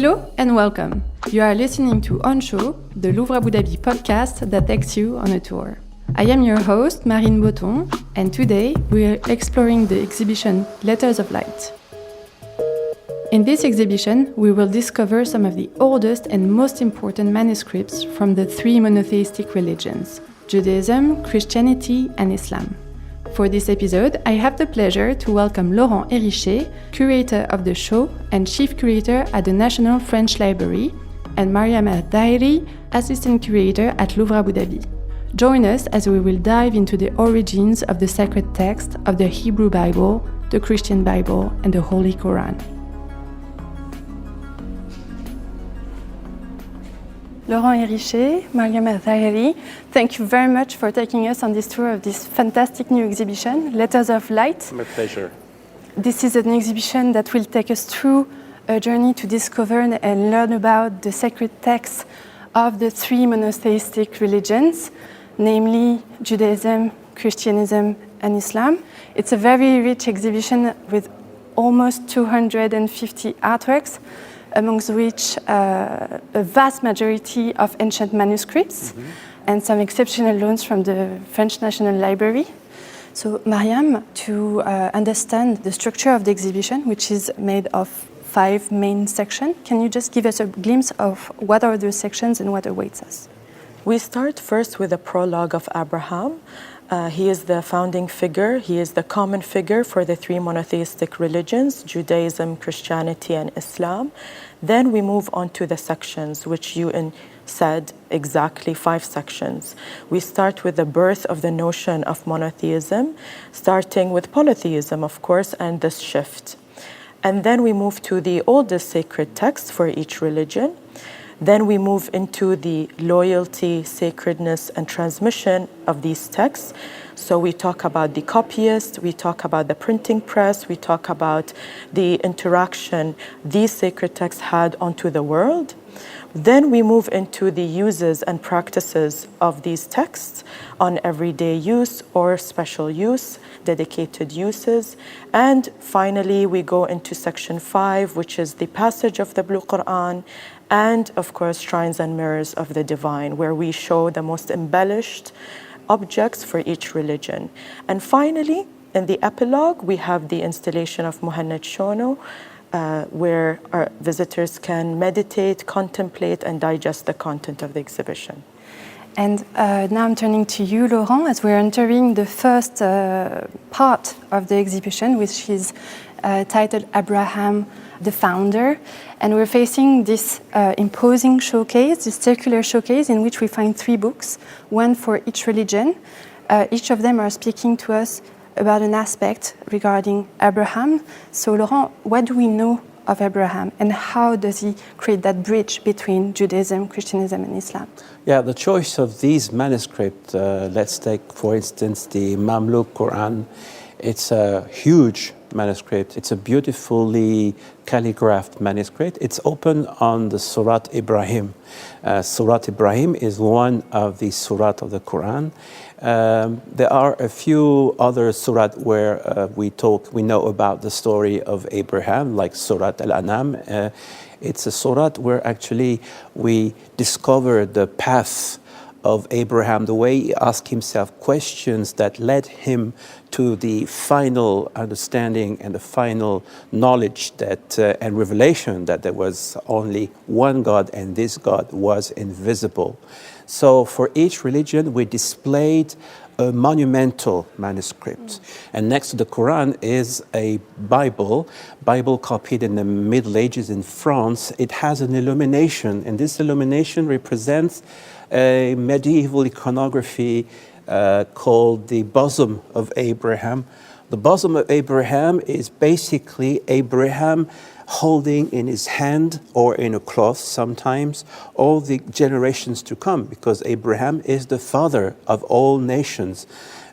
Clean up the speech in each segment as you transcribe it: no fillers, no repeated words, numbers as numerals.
Hello and welcome. You are listening to On Show, the Louvre Abu Dhabi podcast that takes you on a tour. I am your host, Marine Botton, and today we are exploring the exhibition Letters of Light. In this exhibition, we will discover some of the oldest and most important manuscripts from the three monotheistic religions, Judaism, Christianity, and Islam. For this episode, I have the pleasure to welcome Laurent Héricher, curator of the show and chief curator at the National French Library, and Mariam Al Dhaheri, assistant curator at Louvre Abu Dhabi. Join us as we will dive into the origins of the sacred text of the Hebrew Bible, the Christian Bible, and the Holy Quran. Laurent Héricher, Mariam Al Dhaheri, thank you very much for taking us on this tour of this fantastic new exhibition, Letters of Light. My pleasure. This is an exhibition that will take us through a journey to discover and learn about the sacred texts of the three monotheistic religions, namely Judaism, Christianism, and Islam. It's a very rich exhibition with almost 250 artworks, amongst which a vast majority of ancient manuscripts and some exceptional loans from the French National Library. So, Mariam, to understand the structure of the exhibition, which is made of 5 main sections, can you just give us a glimpse of what are those sections and what awaits us? We start first with a prologue of Abraham. He is the founding figure. He is the common figure for the three monotheistic religions, Judaism, Christianity, and Islam. Then we move on to the sections, which you said exactly 5 sections. We start with the birth of the notion of monotheism, starting with polytheism, of course, and this shift. And then we move to the oldest sacred text for each religion. Then we move into the loyalty, sacredness, and transmission of these texts. So we talk about the copyist, we talk about the printing press, we talk about the interaction these sacred texts had onto the world. Then we move into the uses and practices of these texts on everyday use or special use, dedicated uses. And finally, we go into section 5, which is the passage of the Blue Quran, and of course, shrines and mirrors of the divine, where we show the most embellished objects for each religion. And finally, in the epilogue, we have the installation of Muhannad Shono, where our visitors can meditate, contemplate, and digest the content of the exhibition. And now I'm turning to you, Laurent, as we're entering the first part of the exhibition, which is titled Abraham, the Founder. And we're facing this imposing showcase, this circular showcase in which we find 3 books, one for each religion. Each of them are speaking to us about an aspect regarding Abraham. So, Laurent, what do we know of Abraham and how does he create that bridge between Judaism, Christianism, and Islam? Yeah, the choice of these manuscripts, let's take, for instance, the Mamluk Quran. It's a huge manuscript. It's a beautifully calligraphed manuscript. It's open on the Surat Ibrahim. Surat Ibrahim is one of the Surat of the Quran. There are a few other Surat where we know about the story of Abraham, like Surat Al-An'am. It's a Surat where actually we discover the path of Abraham, the way he asked himself questions that led him to the final understanding and the final knowledge that and revelation that there was only one God and this God was invisible. So for each religion, we displayed a monumental manuscript. And next to the Quran is a Bible copied in the Middle Ages in France. It has an illumination, and this illumination represents a medieval iconography called the Bosom of Abraham. The Bosom of Abraham is basically Abraham holding in his hand or in a cloth sometimes all the generations to come, because Abraham is the father of all nations.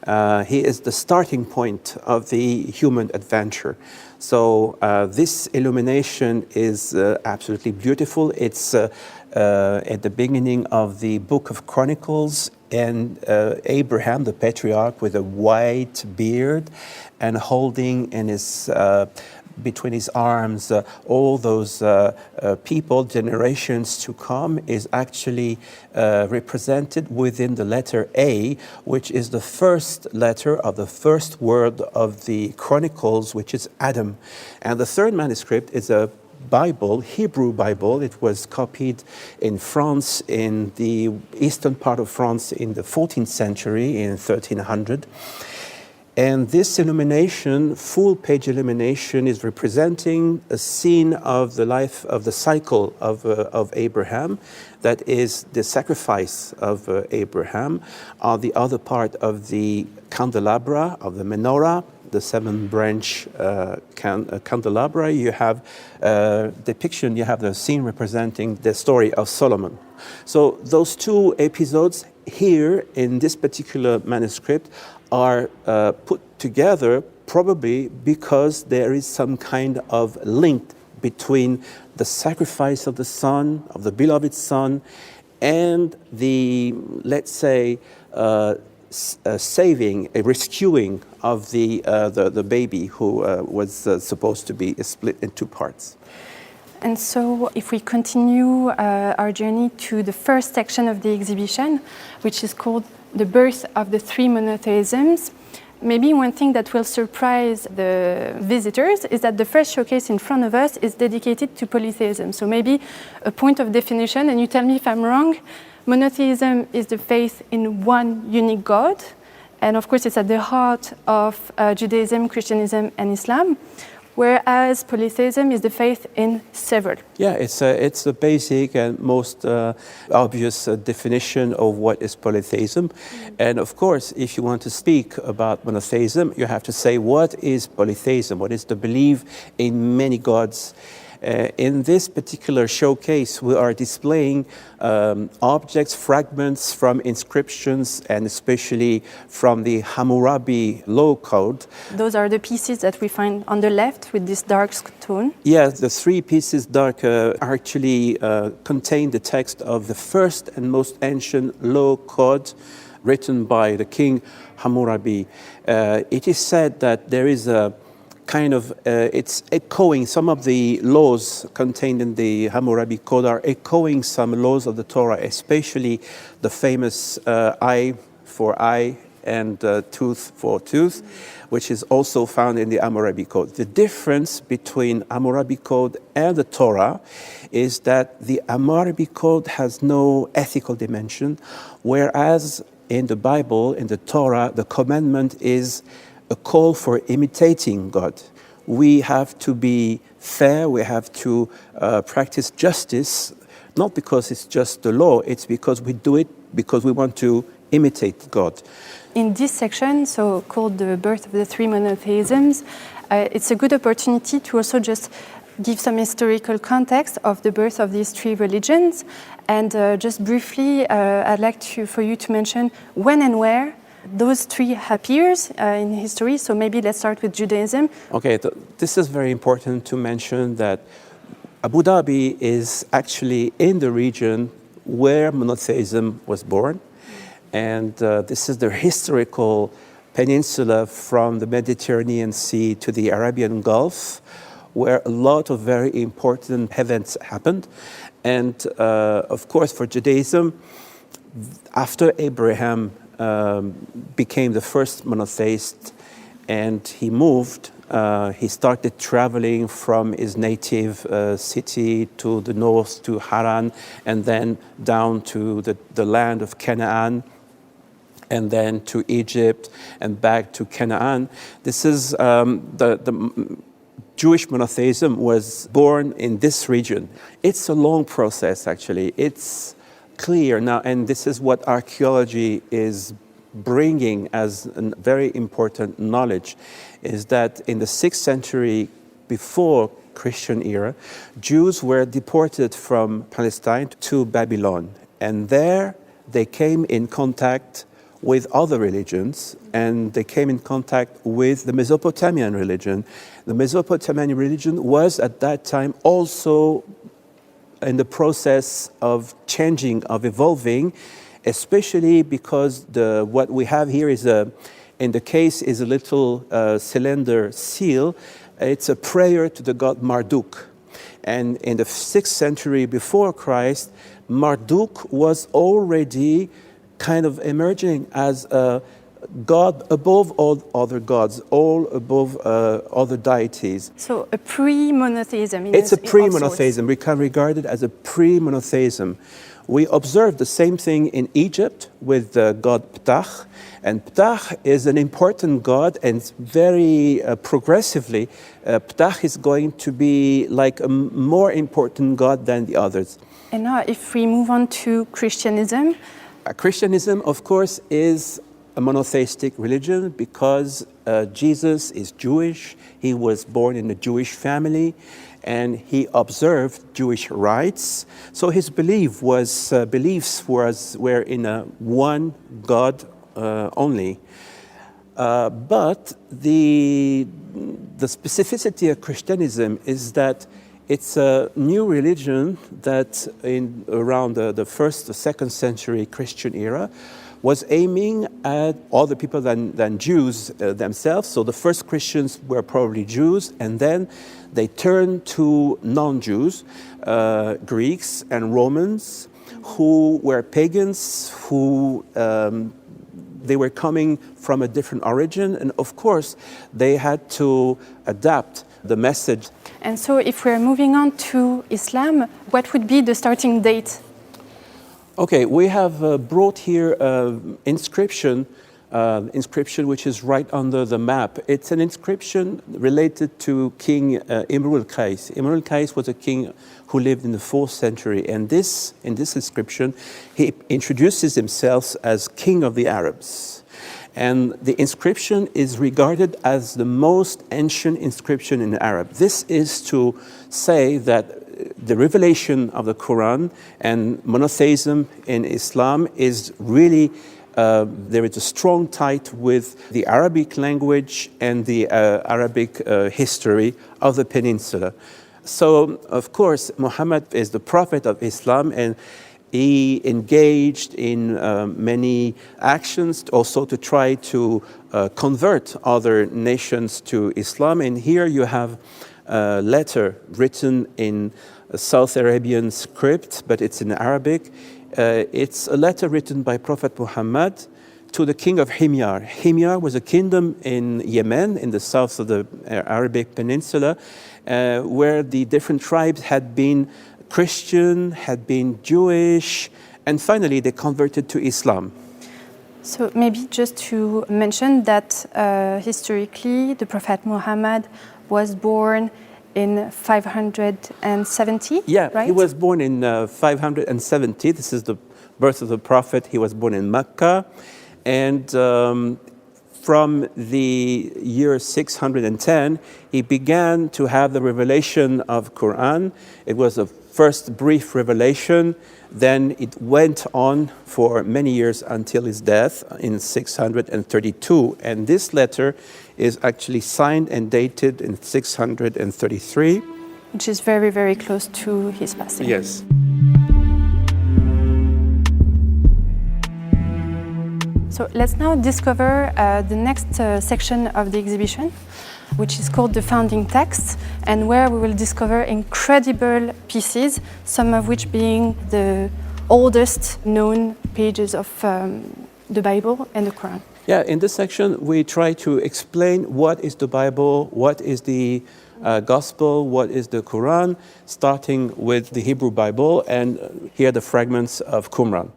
He is the starting point of the human adventure. So this illumination is absolutely beautiful. It's at the beginning of the Book of Chronicles, and Abraham, the patriarch, with a white beard and holding in his between his arms, all those people, generations to come, is actually represented within the letter A, which is the first letter of the first word of the Chronicles, which is Adam. And the third manuscript is a Bible, Hebrew Bible. It was copied in France, in the eastern part of France, in the 14th century, in 1300. And this illumination, full-page illumination, is representing a scene of the life of the cycle of Abraham. That is the sacrifice of Abraham. On the other part of the candelabra, of the menorah, the seven-branch candelabra, you have depiction, you have the scene representing the story of Solomon. So those two episodes here in this particular manuscript are put together probably because there is some kind of link between the sacrifice of the Son, of the beloved Son, and the, let's say, saving, a rescuing of the baby who was supposed to be split in two parts. And so if we continue our journey to the first section of the exhibition, which is called The Birth of the Three Monotheisms, maybe one thing that will surprise the visitors is that the first showcase in front of us is dedicated to polytheism. So maybe a point of definition, and you tell me if I'm wrong. Monotheism is the faith in one unique God, and of course it's at the heart of Judaism, Christianism, and Islam. Whereas polytheism is the faith in several. Yeah, it's a basic and most obvious definition of what is polytheism. And of course, if you want to speak about monotheism, you have to say, what is polytheism? What is the belief in many gods? In this particular showcase, we are displaying objects, fragments from inscriptions, and especially from the Hammurabi law code. Those are the pieces that we find on the left with this dark stone. Yes, the three pieces dark actually contain the text of the first and most ancient law code written by the king Hammurabi. It is said that there is a kind of, it's echoing, some of the laws contained in the Hammurabi Code are echoing some laws of the Torah, especially the famous eye for eye and tooth for tooth, which is also found in the Hammurabi Code. The difference between Hammurabi Code and the Torah is that the Hammurabi Code has no ethical dimension, whereas in the Bible, in the Torah, the commandment is a call for imitating God. We have to be fair, we have to practice justice, not because it's just the law, it's because we do it because we want to imitate God. In this section, so called The Birth of the Three Monotheisms, it's a good opportunity to also just give some historical context of the birth of these three religions. And just briefly, I'd like for you to mention when and where those three appears in history. So maybe let's start with Judaism. Okay, this is very important to mention that Abu Dhabi is actually in the region where monotheism was born. And this is the historical peninsula from the Mediterranean Sea to the Arabian Gulf, where a lot of very important events happened. And of course, for Judaism, after Abraham became the first monotheist, and he moved. He started traveling from his native city to the north to Haran, and then down to the land of Canaan, and then to Egypt, and back to Canaan. This is the Jewish monotheism was born in this region. It's a long process, actually. It's clear now, and this is what archaeology is bringing as a very important knowledge, is that in the 6th century before Christian era, Jews were deported from Palestine to Babylon, and there they came in contact with other religions, and they came in contact with the Mesopotamian religion. The Mesopotamian religion was at that time also in the process of changing, of evolving, especially because what we have here is in the case is a little cylinder seal. It's a prayer to the god Marduk. And in the 6th century before Christ, Marduk was already kind of emerging as a god above all other gods, all above other deities. So a pre-monotheism. It's a pre-monotheism. We can regard it as a pre-monotheism. We observe the same thing in Egypt with the god Ptah. And Ptah is an important god, and very progressively, Ptah is going to be like a more important god than the others. And now if we move on to Christianism. Christianism, of course, is a monotheistic religion because Jesus is Jewish. He was born in a Jewish family, and he observed Jewish rites. So his beliefs were in a one God only. But the specificity of Christianism is that it's a new religion that in around the 1st or 2nd century Christian era was aiming at other people than Jews themselves. So the first Christians were probably Jews, and then they turned to non-Jews, Greeks and Romans, who were pagans, who they were coming from a different origin, and of course they had to adapt the message. And so if we're moving on to Islam, what would be the starting date? Okay, we have brought here inscription which is right under the map. It's an inscription related to King Imr al-Qais. Imr al-Qais was a king who lived in the 4th century, and in this inscription, he introduces himself as King of the Arabs. And the inscription is regarded as the most ancient inscription in Arab. This is to say that the revelation of the Quran and monotheism in Islam is really, there is a strong tie with the Arabic language and the Arabic history of the peninsula. So, of course, Muhammad is the prophet of Islam, and he engaged in many actions also to try to convert other nations to Islam. And here you have a letter written in South Arabian script, but it's in Arabic. It's a letter written by Prophet Muhammad to the king of Himyar. Himyar was a kingdom in Yemen, in the south of the Arabic Peninsula, where the different tribes had been Christian, had been Jewish, and finally they converted to Islam. So maybe just to mention that historically the Prophet Muhammad was born in 570, yeah, right? He was born in 570. This is the birth of the Prophet. He was born in Mecca. And from the year 610, he began to have the revelation of Quran. It was a first brief revelation. Then it went on for many years until his death in 632. And this letter is actually signed and dated in 633. Which is very, very close to his passing. Yes. So let's now discover the next section of the exhibition, which is called the founding texts, and where we will discover incredible pieces, some of which being the oldest known pages of the Bible and the Quran. Yeah, in this section, we try to explain what is the Bible, what is the Gospel, what is the Quran, starting with the Hebrew Bible, and here are the fragments of Qumran.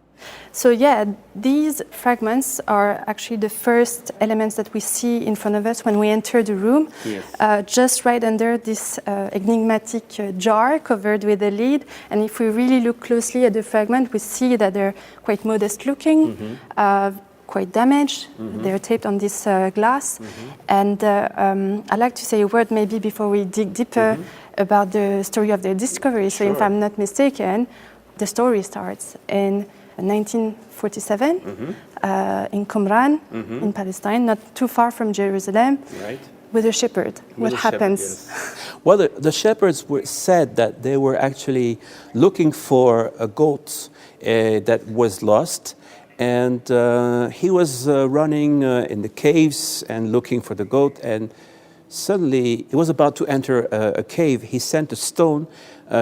So yeah, these fragments are actually the first elements that we see in front of us when we enter the room. Yes. Just right under this enigmatic jar covered with a lid. And if we really look closely at the fragment, we see that they're quite modest looking, quite damaged. They're taped on this glass. And I'd like to say a word maybe before we dig deeper about the story of their discovery. So if I'm not mistaken, the story starts in 1947 in Qumran, in Palestine, not too far from Jerusalem, with a shepherd. What happens? Yes. Well, the shepherds said that they were actually looking for a goat that was lost, and he was running in the caves and looking for the goat, and suddenly he was about to enter a cave. He sent a stone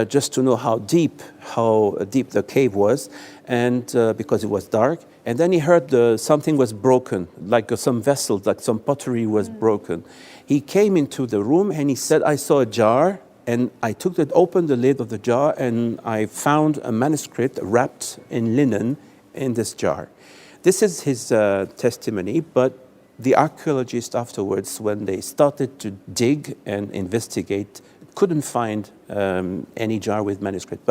just to know how deep the cave was, and because it was dark. And then he heard something was broken, like some vessel, like some pottery was broken. He came into the room and he said, I saw a jar, and I opened the lid of the jar, and I found a manuscript wrapped in linen in this jar. This is his testimony, but the archaeologists afterwards, when they started to dig and investigate, couldn't find any jar with manuscript.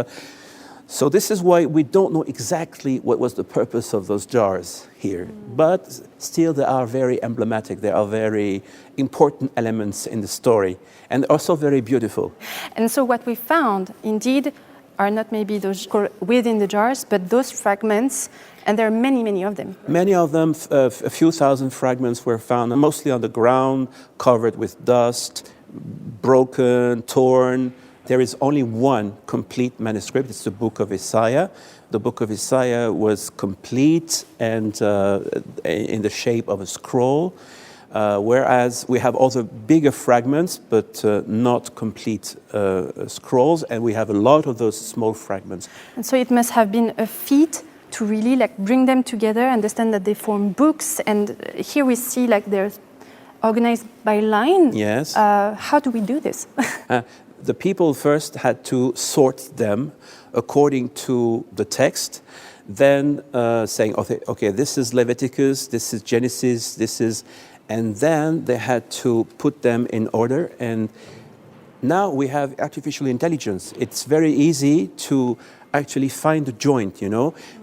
So this is why we don't know exactly what was the purpose of those jars here. But still they are very emblematic. They are very important elements in the story, and also very beautiful. And so what we found, indeed, are not maybe those within the jars, but those fragments, and there are many, many of them. Many of them, a few thousand fragments were found, mostly on the ground, covered with dust, broken, torn. There is only one complete manuscript. It's the Book of Isaiah. The Book of Isaiah was complete and in the shape of a scroll, whereas we have other bigger fragments, but not complete scrolls, and we have a lot of those small fragments. And so it must have been a feat to really bring them together, understand that they form books, and here we see they're organized by line. Yes. How do we do this? The people first had to sort them according to the text, then saying, okay, this is Leviticus, this is Genesis, and then they had to put them in order. And now we have artificial intelligence. It's very easy to actually find the joint,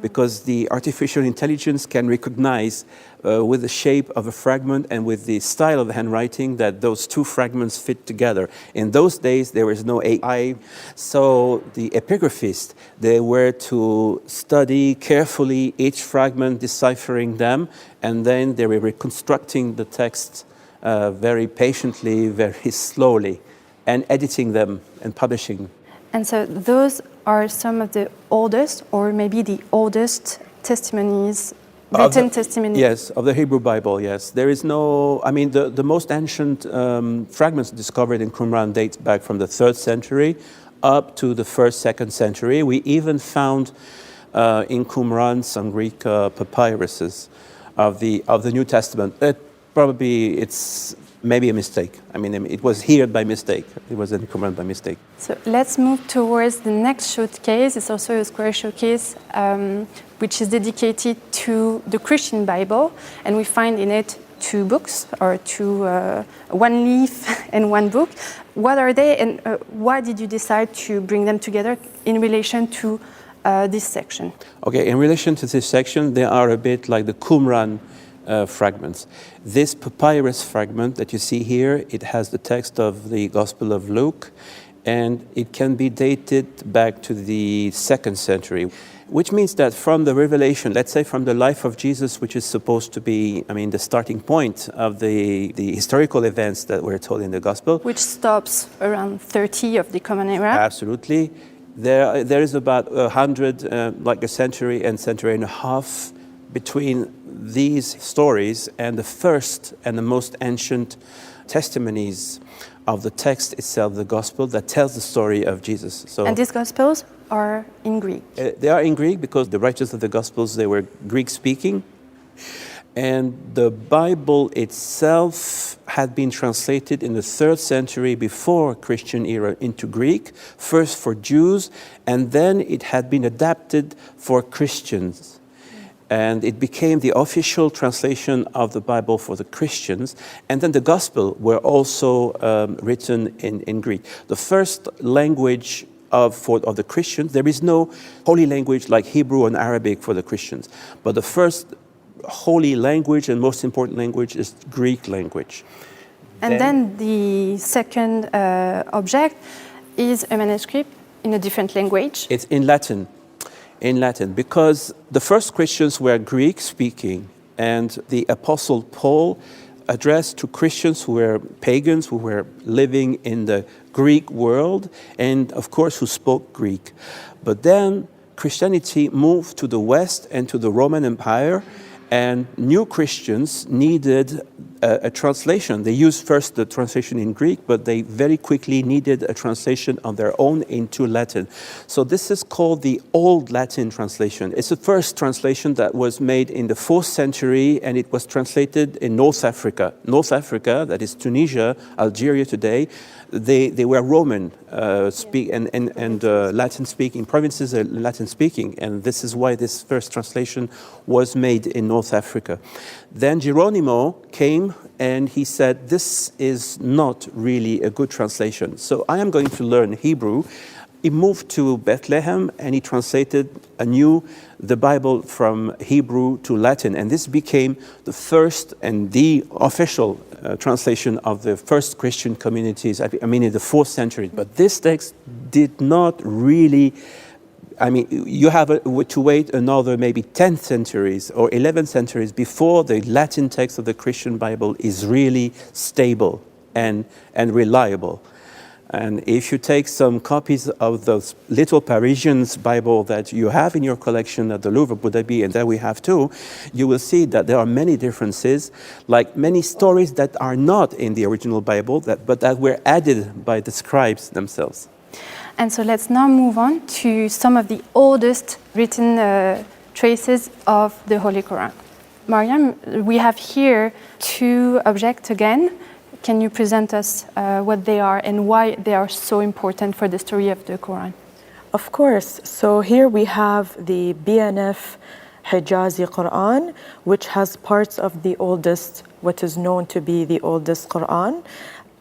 because the artificial intelligence can recognize with the shape of a fragment and with the style of the handwriting that those two fragments fit together. In those days, there was no AI. So the epigraphists, they were to study carefully each fragment, deciphering them, and then they were reconstructing the text very patiently, very slowly, and editing them and publishing. And so those are some of the oldest, or maybe the oldest testimonies, written testimonies. Yes, of the Hebrew Bible, yes. There is the most ancient fragments discovered in Qumran date back from the 3rd century up to the 1st, 2nd century. We even found in Qumran some Greek papyruses of the New Testament. It's maybe a mistake. It was here by mistake. It was in Qumran by mistake. So let's move towards the next showcase. It's also a square showcase, which is dedicated to the Christian Bible. And we find in it two books, or one leaf and one book. What are they, and why did you decide to bring them together in relation to this section? Okay, in relation to this section, they are a bit like the Qumran fragments. This papyrus fragment that you see here, it has the text of the Gospel of Luke, and it can be dated back to the 2nd century, which means that from the revelation, let's say from the life of Jesus, which is supposed to be, the starting point of the historical events that were told in the Gospel. Which stops around 30 of the Common Era. Absolutely. There is about 100, like a century and a half between these stories and the first and the most ancient testimonies of the text itself, the Gospel, that tells the story of Jesus. And these Gospels are in Greek? They are in Greek because the writers of the Gospels, they were Greek-speaking. And the Bible itself had been translated in the 3rd century before Christian era into Greek, first for Jews, and then it had been adapted for Christians. And it became the official translation of the Bible for the Christians. And then the Gospel were also written in Greek. The first language of the Christians, there is no holy language like Hebrew and Arabic for the Christians. But the first holy language and most important language is Greek language. And then the second object is a manuscript in a different language. It's in Latin. Because the first Christians were Greek-speaking, and the Apostle Paul addressed to Christians who were pagans, who were living in the Greek world, and of course who spoke Greek. But then Christianity moved to the West and to the Roman Empire, And new Christians needed a translation. They used first the translation in Greek, but they very quickly needed a translation on their own into Latin. So this is called the Old Latin translation. It's the first translation that was made in the 4th century, and it was translated in North Africa. North Africa, that is Tunisia, Algeria today, they were Roman and Latin-speaking provinces are Latin-speaking, and this is why this first translation was made in North Africa. Then Geronimo came and he said, this is not really a good translation, so I am going to learn Hebrew. He moved to Bethlehem and he translated anew the Bible from Hebrew to Latin. And this became the first and the official translation of the first Christian communities, in the 4th century. But this text did not really, you have to wait another maybe 10th centuries or 11th centuries before the Latin text of the Christian Bible is really stable and reliable. And if you take some copies of those little Parisians Bible that you have in your collection at the Louvre Abu Dhabi, and that we have too, you will see that there are many differences, like many stories that are not in the original Bible, but that were added by the scribes themselves. And so let's now move on to some of the oldest written traces of the Holy Quran. Mariam, we have here 2 objects again. Can you present us what they are and why they are so important for the story of the Quran? Of course. So here we have the BNF Hijazi Quran, which has parts of the oldest, what is known to be the oldest Quran.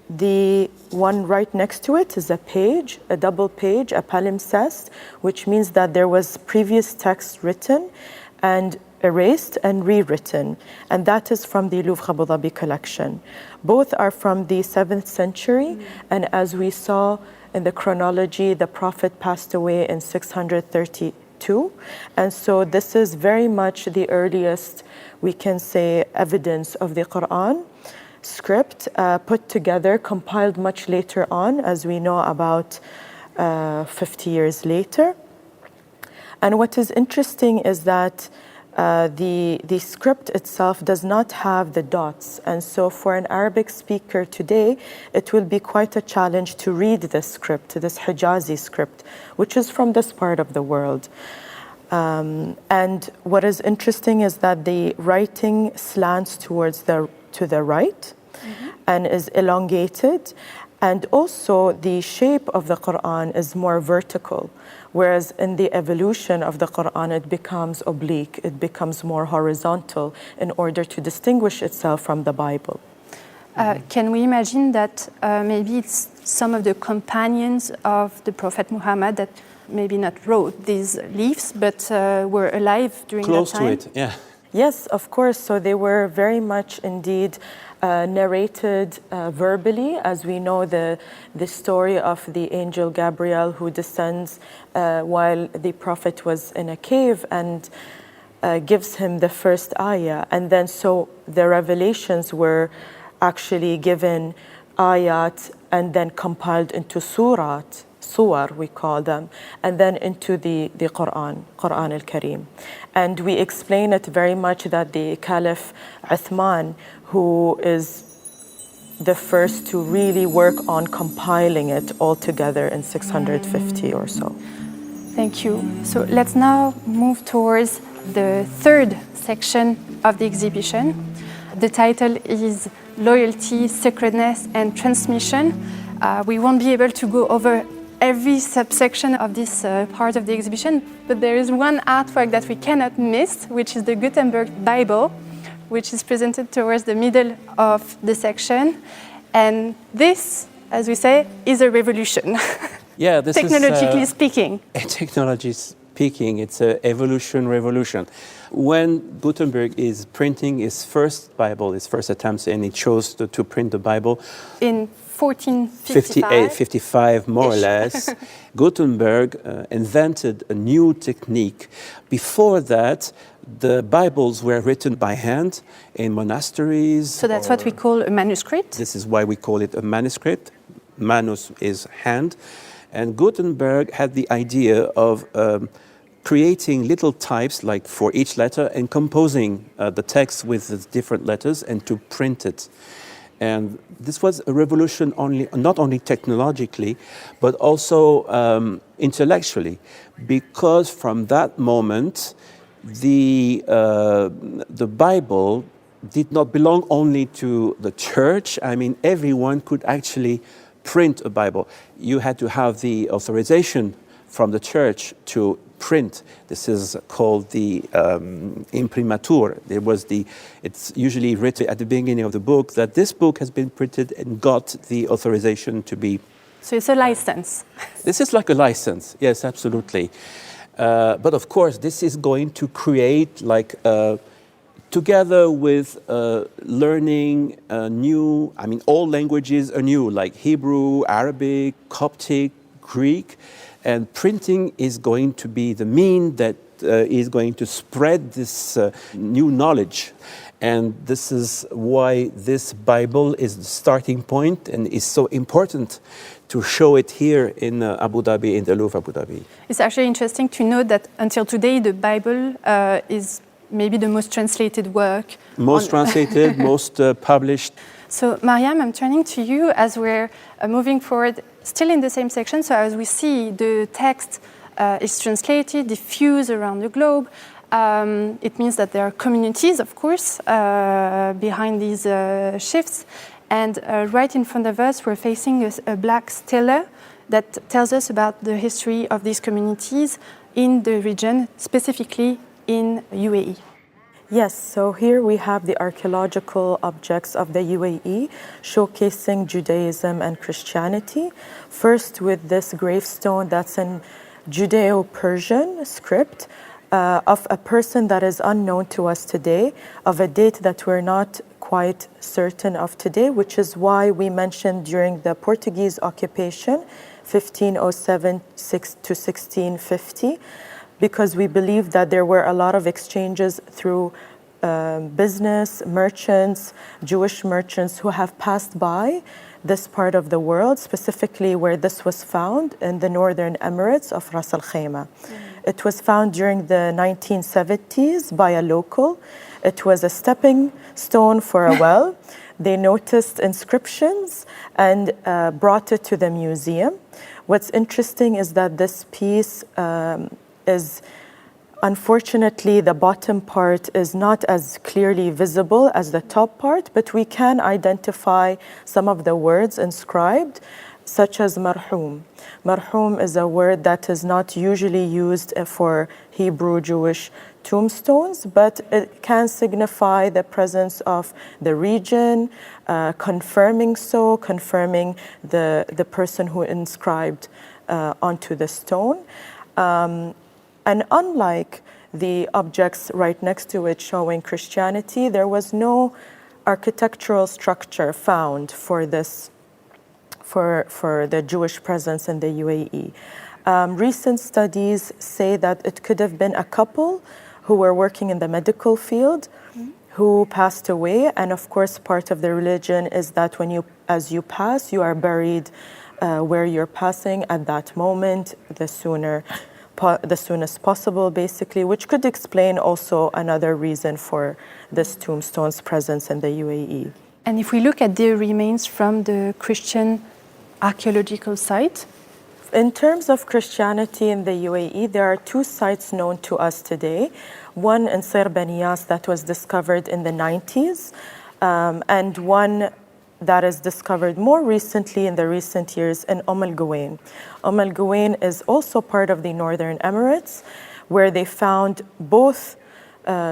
The one right next to it is a page, a double page, a palimpsest, which means that there was previous text written and erased and rewritten, and that is from the Louvre Abu Dhabi collection. Both are from the 7th century, and as we saw in the chronology, the Prophet passed away in 632, and so this is very much the earliest, we can say, evidence of the Quran script put together, compiled much later on, as we know, about 50 years later. And what is interesting is that the script itself does not have the dots, and so for an Arabic speaker today, it will be quite a challenge to read this script, this Hijazi script, which is from this part of the world. And what is interesting is that the writing slants to the right and is elongated, and also the shape of the Quran is more vertical. Whereas in the evolution of the Quran, it becomes oblique, it becomes more horizontal in order to distinguish itself from the Bible. Can we imagine that maybe it's some of the companions of the Prophet Muhammad that maybe not wrote these leaves, but were alive during that time? Close to it, yeah. Yes, of course. So they were very much indeed narrated verbally, as we know the story of the angel Gabriel who descends while the Prophet was in a cave and gives him the first ayah. And then so the revelations were actually given ayat and then compiled into surat, suwar we call them, and then into the Quran al-Karim. And we explain it very much that the Caliph Uthman, who is the first to really work on compiling it all together in 650 or so. Thank you. So let's now move towards the 3rd section of the exhibition. The title is Loyalty, Sacredness and Transmission. We won't be able to go over every subsection of this part of the exhibition, but there is one artwork that we cannot miss, which is the Gutenberg Bible, which is presented towards the middle of the section. And this, as we say, is a revolution. Yeah, this technologically speaking. Technology speaking, it's an revolution. When Gutenberg is printing his first Bible, his first attempts, and he chose to print the Bible in 1458, 55 more or less, Gutenberg invented a new technique. Before that, the Bibles were written by hand in monasteries. So that's what we call a manuscript? This is why we call it a manuscript. Manus is hand. And Gutenberg had the idea of creating little types like for each letter and composing the text with the different letters and to print it. And this was a revolution not only technologically, but also intellectually, because from that moment, the Bible did not belong only to the church. I mean, everyone could actually print a Bible. You had to have the authorization from the church to print. This is called the imprimatur. It's usually written at the beginning of the book that this book has been printed and got the authorization to be. So it's a license. This is like a license, yes, absolutely. But of course, this is going to create together with learning new, all languages are new, like Hebrew, Arabic, Coptic, Greek. And printing is going to be the mean that is going to spread this new knowledge. And this is why this Bible is the starting point and is so important to show it here in Abu Dhabi, in the Louvre Abu Dhabi. It's actually interesting to note that until today, the Bible is maybe the most translated work. Most translated, most published. So, Mariam, I'm turning to you as we're moving forward, still in the same section. So, as we see, the text is translated, diffused around the globe. It means that there are communities, of course, behind these shifts. And right in front of us, we're facing a black stela that tells us about the history of these communities in the region, specifically in UAE. Yes, so here we have the archaeological objects of the UAE showcasing Judaism and Christianity. First with this gravestone that's in Judeo-Persian script of a person that is unknown to us today, of a date that we're not quite certain of today, which is why we mentioned during the Portuguese occupation, 1507 to 1650, because we believe that there were a lot of exchanges through business, merchants, Jewish merchants who have passed by this part of the world, specifically where this was found in the northern Emirates of Ras Al Khaimah. It was found during the 1970s by a local. It was a stepping stone for a well. They noticed inscriptions and brought it to the museum. What's interesting is that this piece is, unfortunately, the bottom part is not as clearly visible as the top part, but we can identify some of the words inscribed, such as marhum. Marhum is a word that is not usually used for Hebrew Jewish tombstones, but it can signify the presence of the region, confirming the person who inscribed onto the stone. And unlike the objects right next to it showing Christianity, there was no architectural structure found for this, for the Jewish presence in the UAE. Recent studies say that it could have been a couple who were working in the medical field who passed away. And of course, part of the religion is that as you pass, you are buried where you're passing at that moment, the soonest possible, basically, which could explain also another reason for this tombstone's presence in the UAE. And if we look at the remains from the Christian archaeological site? In terms of Christianity in the UAE, there are two sites known to us today. One in Sir Baniyas that was discovered in the 90s, and one that is discovered more recently in the recent years in Al Gawain. Al Gawain is also part of the Northern Emirates, where they found both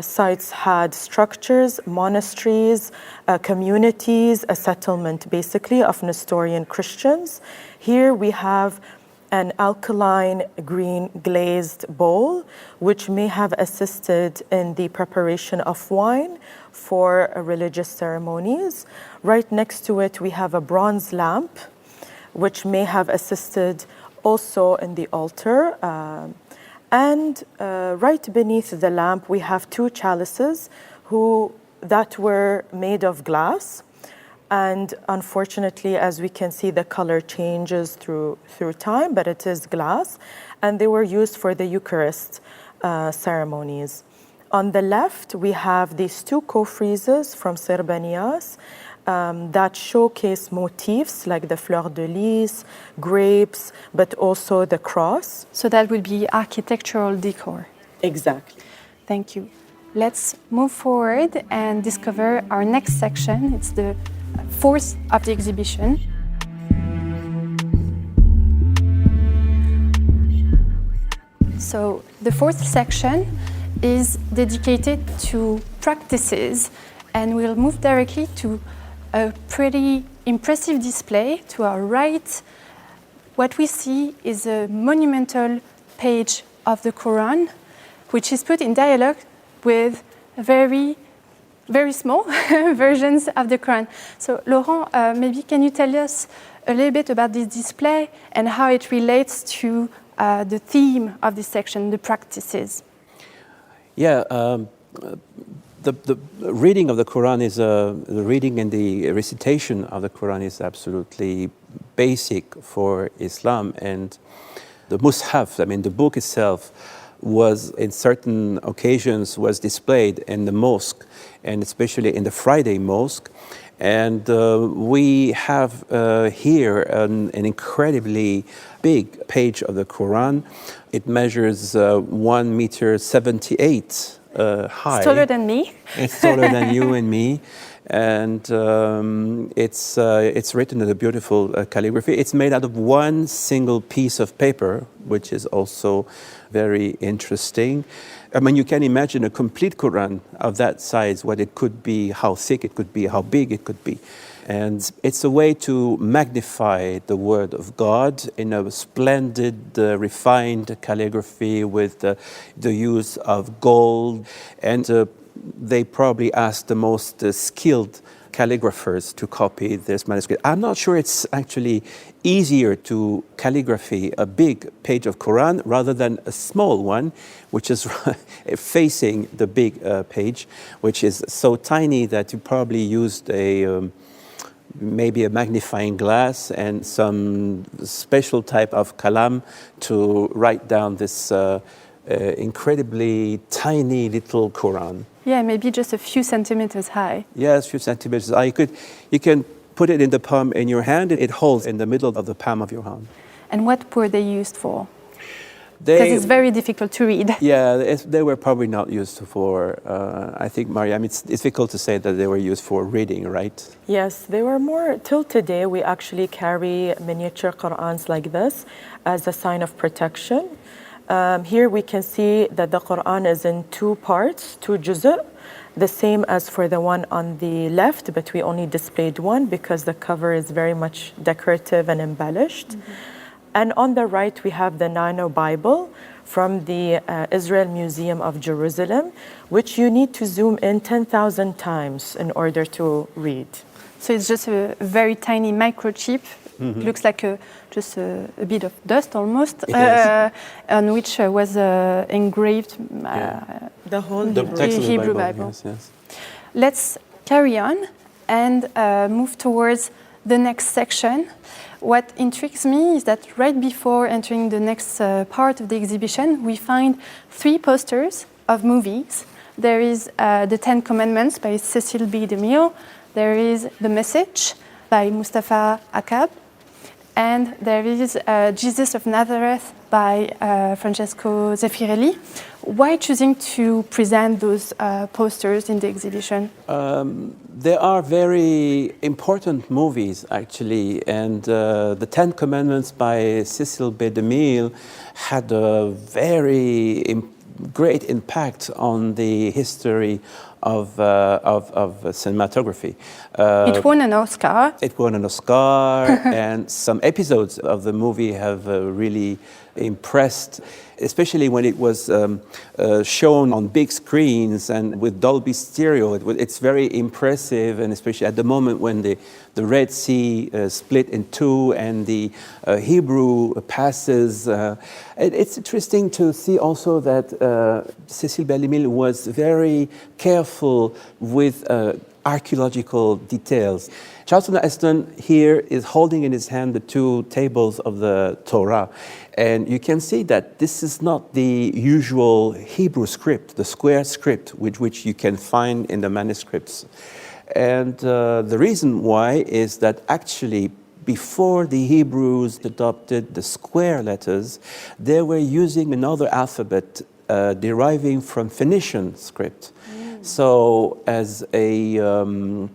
sites had structures, monasteries, communities, a settlement basically of Nestorian Christians. Here we have an alkaline green glazed bowl, which may have assisted in the preparation of wine for religious ceremonies. Right next to it, we have a bronze lamp, which may have assisted also in the altar. And right beneath the lamp, we have two chalices that were made of glass. And unfortunately, as we can see, the color changes through time, but it is glass. And they were used for the Eucharist ceremonies. On the left, we have these two co-friezes from Serbanias that showcase motifs like the fleur de lis, grapes, but also the cross. So that would be architectural decor. Exactly. Thank you. Let's move forward and discover our next section. It's the fourth of the exhibition. So the fourth section is dedicated to practices, and we'll move directly to a pretty impressive display. To our right, what we see is a monumental page of the Quran, which is put in dialogue with very, very small versions of the Quran. So Laurent, maybe can you tell us a little bit about this display and how it relates to the theme of this section, the practices? Yeah, the reading of the Quran is the reading and the recitation of the Quran is absolutely basic for Islam, and the Mus'haf, I mean the book itself, was in certain occasions was displayed in the mosque, and especially in the Friday mosque. And we have here an incredibly big page of the Quran. It measures 1 meter 78 high. It's taller than me. It's taller than you and me. And it's written in a beautiful calligraphy. It's made out of one single piece of paper, which is also very interesting. I mean, you can imagine a complete Quran of that size, what it could be, how thick it could be, how big it could be. And it's a way to magnify the word of God in a splendid, refined calligraphy with the use of gold. And they probably asked the most skilled calligraphers to copy this manuscript. I'm not sure it's actually easier to calligraphy a big page of Quran rather than a small one, which is facing the big page, which is so tiny that you probably used maybe a magnifying glass and some special type of kalam to write down this incredibly tiny little Quran. Yeah, maybe just a few centimeters high. Yes, a few centimeters high. You can put it in the palm in your hand. It holds in the middle of the palm of your hand. And what were they used for? Because it's very difficult to read. Yeah, they were probably not used for, I think, Mariam, it's difficult to say that they were used for reading, right? Yes, they were more, till today, we actually carry miniature Qur'ans like this as a sign of protection. Here we can see that the Quran is in two parts, two juz', the same as for the one on the left, but we only displayed one because the cover is very much decorative and embellished. Mm-hmm. And on the right, we have the Nano Bible from the Israel Museum of Jerusalem, which you need to zoom in 10,000 times in order to read. So it's just a very tiny microchip. Mm-hmm. It looks like just a bit of dust almost, on which was engraved the whole Hebrew Bible. Yes, yes. Let's carry on and move towards the next section. What intrigues me is that right before entering the next part of the exhibition, we find 3 posters of movies. There is the 10 Commandments by Cecil B. DeMille. There is The Message by Mustafa Akkad. And there is Jesus of Nazareth by Francesco Zeffirelli. Why choosing to present those posters in the exhibition? They are very important movies, actually, and the 10 Commandments by Cecil B. DeMille had a very great impact on the history of cinematography. It won an Oscar. It won an Oscar, and some episodes of the movie have really impressed, especially when it was shown on big screens and with Dolby stereo. It's very impressive, and especially at the moment when the Red Sea split in two and the Hebrew passes. It's interesting to see also that Cecil B. DeMille was very careful with archaeological details. Charlton Heston here is holding in his hand the two tables of the Torah. And you can see that this is not the usual Hebrew script, the square script, which you can find in the manuscripts. And the reason why is that actually before the Hebrews adopted the square letters, they were using another alphabet deriving from Phoenician script. So as a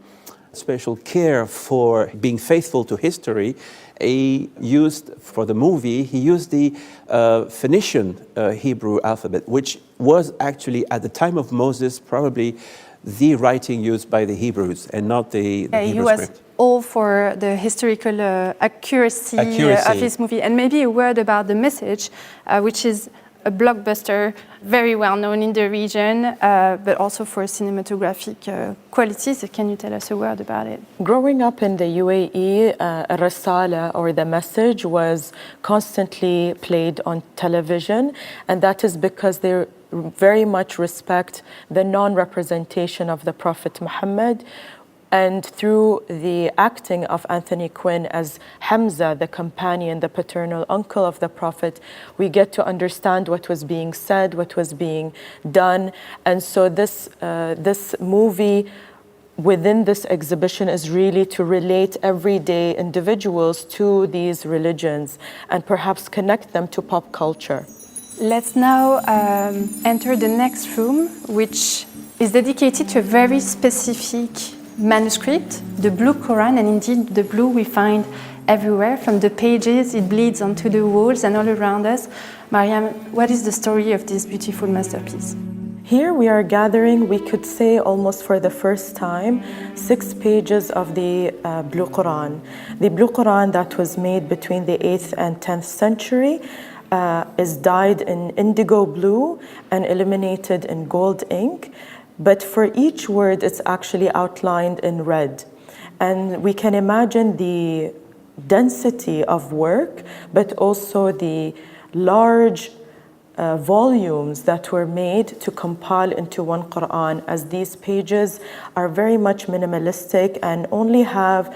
special care for being faithful to history, he used, for the movie, he used the Phoenician Hebrew alphabet, which was actually, at the time of Moses, probably the writing used by the Hebrews and not the Hebrew script. All for the historical accuracy. Of his movie. And maybe a word about the message, which is a blockbuster, very well known in the region, but also for cinematographic qualities. Can you tell us a word about it? Growing up in the UAE, Rasala, or the message, was constantly played on television, and that is because they very much respect the non-representation of the Prophet Muhammad. And through the acting of Anthony Quinn as Hamza, the companion, the paternal uncle of the Prophet, we get to understand what was being said, what was being done. And so this movie within this exhibition is really to relate everyday individuals to these religions and perhaps connect them to pop culture. Let's now enter the next room, which is dedicated to a very specific manuscript, the Blue Quran, and indeed the blue we find everywhere. From the pages, it bleeds onto the walls and all around us. Mariam, what is the story of this beautiful masterpiece? Here we are gathering, we could say almost for the first time, 6 pages of the Blue Quran. The Blue Quran that was made between the 8th and 10th century is dyed in indigo blue and illuminated in gold ink. But for each word, it's actually outlined in red. And we can imagine the density of work, but also the large volumes that were made to compile into one Quran, as these pages are very much minimalistic and only have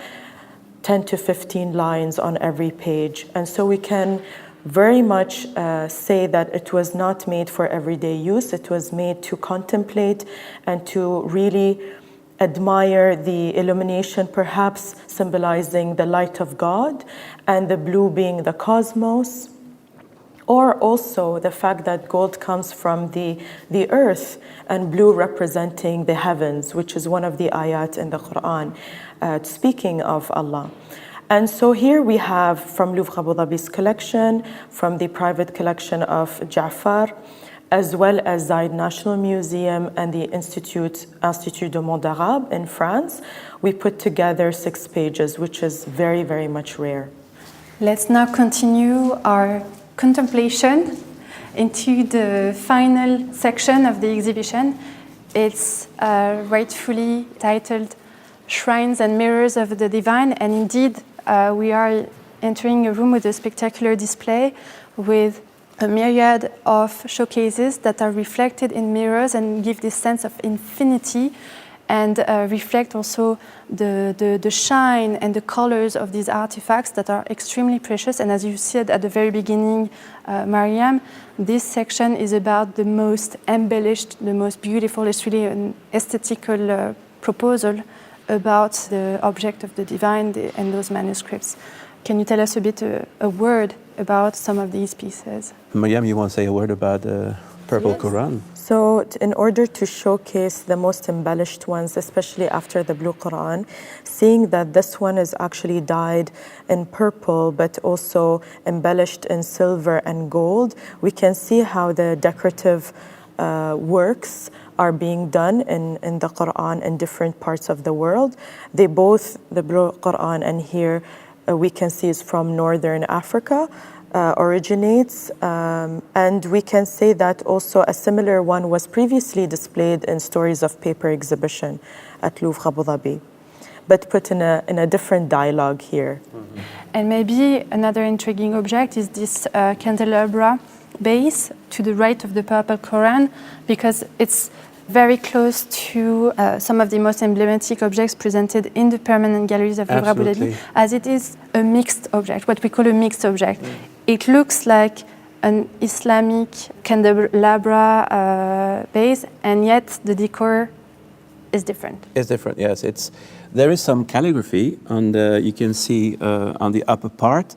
10 to 15 lines on every page. And so we can very much say that it was not made for everyday use. It was made to contemplate and to really admire the illumination, perhaps symbolizing the light of God, and the blue being the cosmos, or also the fact that gold comes from the earth and blue representing the heavens, which is one of the ayat in the Quran, speaking of Allah. And so here we have from Louvre Abu Dhabi's collection, from the private collection of Ja'far, as well as Zayed National Museum and the Institut du Monde Arabe in France, we put together 6 pages, which is very, very much rare. Let's now continue our contemplation into the final section of the exhibition. It's rightfully titled Shrines and Mirrors of the Divine, and indeed, we are entering a room with a spectacular display with a myriad of showcases that are reflected in mirrors and give this sense of infinity, and reflect also the shine and the colors of these artifacts that are extremely precious. And as you said at the very beginning, Mariam, this section is about the most embellished, the most beautiful. It's really an aesthetical proposal about the object of the divine and those manuscripts. Can you tell us a bit, a word about some of these pieces? Mariam, you want to say a word about the Purple Quran? So in order to showcase the most embellished ones, especially after the Blue Quran, seeing that this one is actually dyed in purple, but also embellished in silver and gold, we can see how the decorative works are being done in the Quran in different parts of the world. They both, the Blue Quran and here we can see is from Northern Africa, originates, and we can say that also a similar one was previously displayed in Stories of Paper exhibition at Louvre Abu Dhabi, but put in a different dialogue here. Mm-hmm. And maybe another intriguing object is this candelabra base to the right of the Purple Quran, because it's very close to some of the most emblematic objects presented in the permanent galleries of Louvre Abu Dhabi, as it is a mixed object, what we call a mixed object. It looks like an Islamic candelabra base, and yet the decor is different. It's different, yes. There is some calligraphy you can see on the upper part.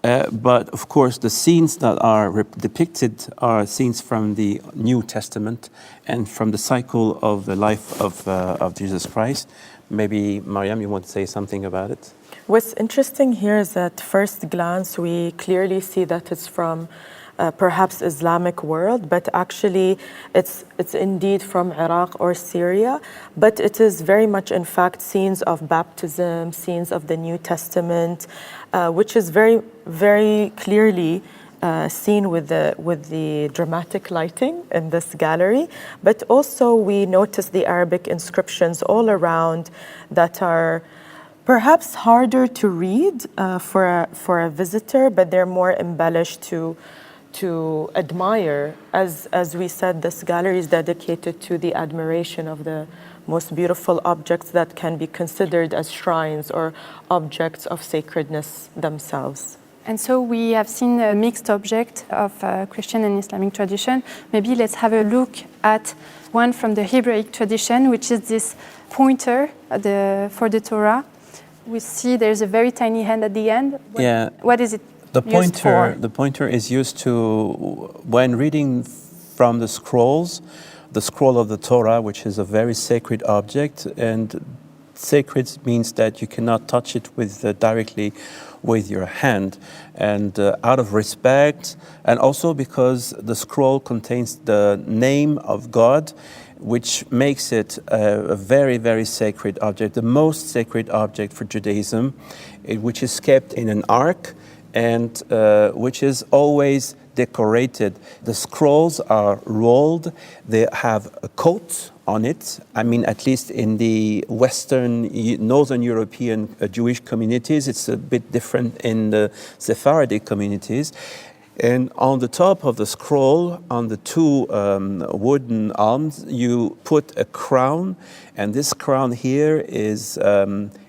But of course, the scenes that are depicted are scenes from the New Testament and from the cycle of the life of Jesus Christ. Maybe, Mariam, you want to say something about it? What's interesting here is that first glance, we clearly see that it's from perhaps Islamic world, but actually it's indeed from Iraq or Syria, but it is very much in fact scenes of baptism, scenes of the New Testament, which is very, very clearly seen with the dramatic lighting in this gallery. But also we notice the Arabic inscriptions all around that are perhaps harder to read for a visitor, but they're more embellished to admire. As we said, this gallery is dedicated to the admiration of the most beautiful objects that can be considered as shrines or objects of sacredness themselves. And so we have seen a mixed object of Christian and Islamic tradition. Maybe let's have a look at one from the Hebraic tradition, which is this pointer for the Torah. We see there's a very tiny hand at the end. What is it? The pointer is used to, when reading from the scroll of the Torah, which is a very sacred object, and sacred means that you cannot touch it directly with your hand, and out of respect, and also because the scroll contains the name of God, which makes it a very, very sacred object, the most sacred object for Judaism, which is kept in an ark, and which is always decorated. The scrolls are rolled, they have a coat on it. I mean, at least in the Northern European Jewish communities, it's a bit different in the Sephardic communities. And on the top of the scroll, on the two wooden arms, you put a crown. And this crown here is,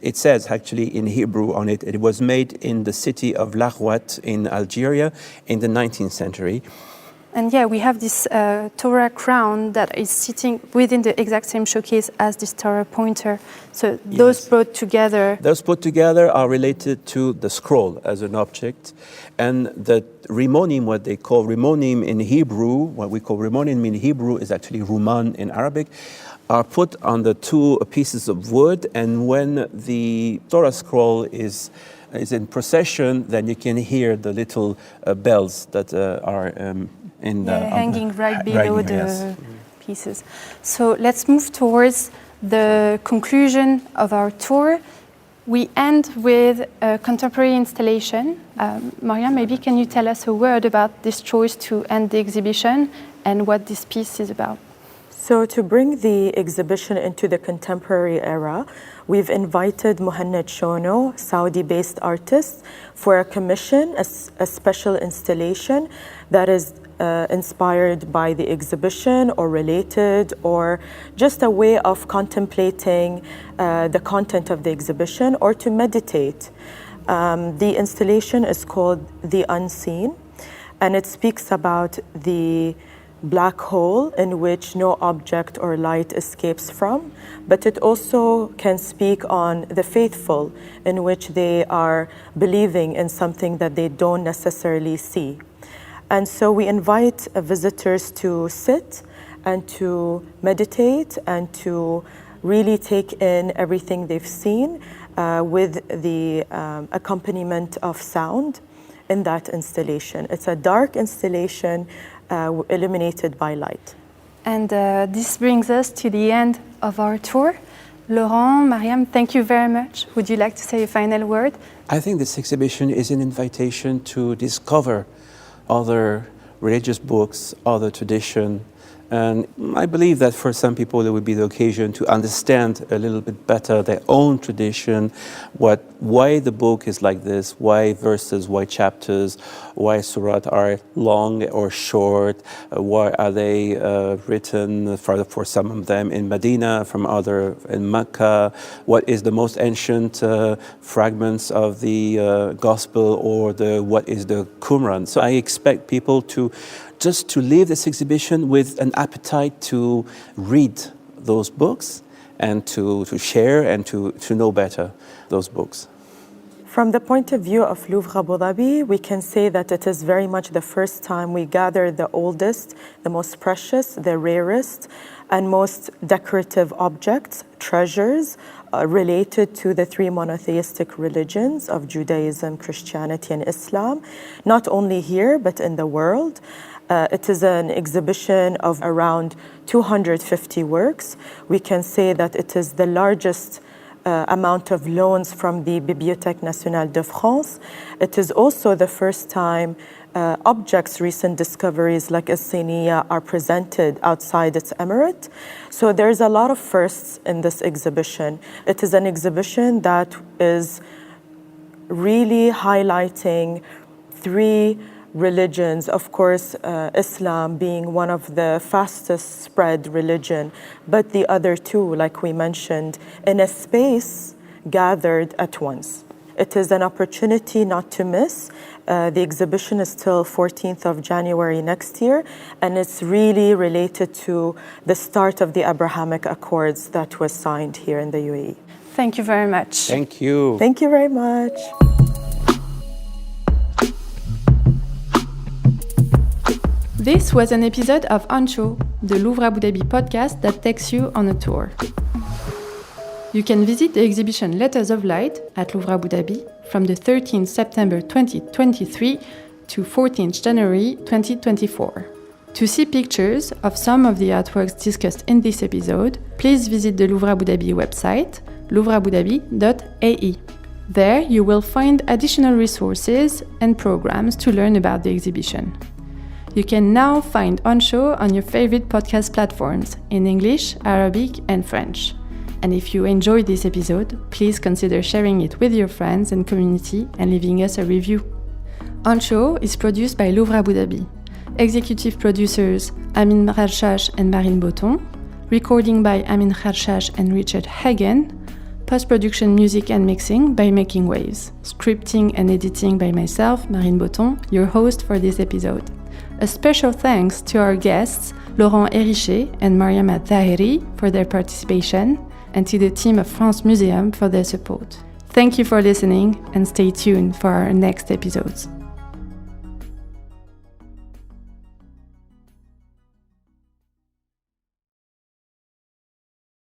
it says actually in Hebrew on it, it was made in the city of Laghouat in Algeria in the 19th century. And yeah, we have this Torah crown that is sitting within the exact same showcase as this Torah pointer. So those put together are related to the scroll as an object. And the rimonim, what they call rimonim in Hebrew, what we call rimonim in Hebrew is actually ruman in Arabic, are put on the two pieces of wood. And when the Torah scroll is in procession, then you can hear the little bells that are hanging right below the pieces. So let's move towards the conclusion of our tour. We end with a contemporary installation. Mariam, maybe can you tell us a word about this choice to end the exhibition and what this piece is about? So to bring the exhibition into the contemporary era, we've invited Mohannad Shono, Saudi-based artist, for a commission, a special installation that is inspired by the exhibition or related, or just a way of contemplating the content of the exhibition or to meditate. The installation is called The Unseen, and it speaks about the black hole in which no object or light escapes from, but it also can speak on the faithful in which they are believing in something that they don't necessarily see. And so we invite visitors to sit and to meditate and to really take in everything they've seen with the accompaniment of sound in that installation. It's a dark installation illuminated by light. And this brings us to the end of our tour. Laurent, Mariam, thank you very much. Would you like to say a final word? I think this exhibition is an invitation to discover other religious books, other tradition, And I believe that for some people it would be the occasion to understand a little bit better their own tradition, why the book is like this, why verses, why chapters, why surat are long or short, why are they written for some of them in Medina, from other in Mecca, what is the most ancient fragments of the Gospel, or what is the Qumran. So I expect people to leave this exhibition with an appetite to read those books and to share and to know better those books. From the point of view of Louvre Abu Dhabi, we can say that it is very much the first time we gather the oldest, the most precious, the rarest, and most decorative objects, treasures, related to the three monotheistic religions of Judaism, Christianity, and Islam, not only here, but in the world. It is an exhibition of around 250 works. We can say that it is the largest amount of loans from the Bibliothèque Nationale de France. It is also the first time objects, recent discoveries like As-Siniya are presented outside its emirate. So there's a lot of firsts in this exhibition. It is an exhibition that is really highlighting three religions, of course, Islam being one of the fastest spread religion, but the other two, like we mentioned, in a space gathered at once. It is an opportunity not to miss. The exhibition is till 14th of January next year, and it's really related to the start of the Abrahamic Accords that was signed here in the UAE. Thank you very much. Thank you. Thank you very much. This was an episode of On Show, the Louvre Abu Dhabi podcast that takes you on a tour. You can visit the exhibition Letters of Light at Louvre Abu Dhabi from the 13th September 2023 to 14th January 2024. To see pictures of some of the artworks discussed in this episode, please visit the Louvre Abu Dhabi website, louvreabudhabi.ae. There you will find additional resources and programs to learn about the exhibition. You can now find On Show on your favorite podcast platforms in English, Arabic, and French. And if you enjoyed this episode, please consider sharing it with your friends and community and leaving us a review. On Show is produced by Louvre Abu Dhabi. Executive producers Amin Kharshash and Marine Botton. Recording by Amin Kharshash and Richard Hagen. Post-production music and mixing by Making Waves. Scripting and editing by myself, Marine Botton, your host for this episode. A special thanks to our guests, Laurent Héricher and Mariam Al Dhaheri, for their participation, and to the team of France Muséums for their support. Thank you for listening, and stay tuned for our next episodes.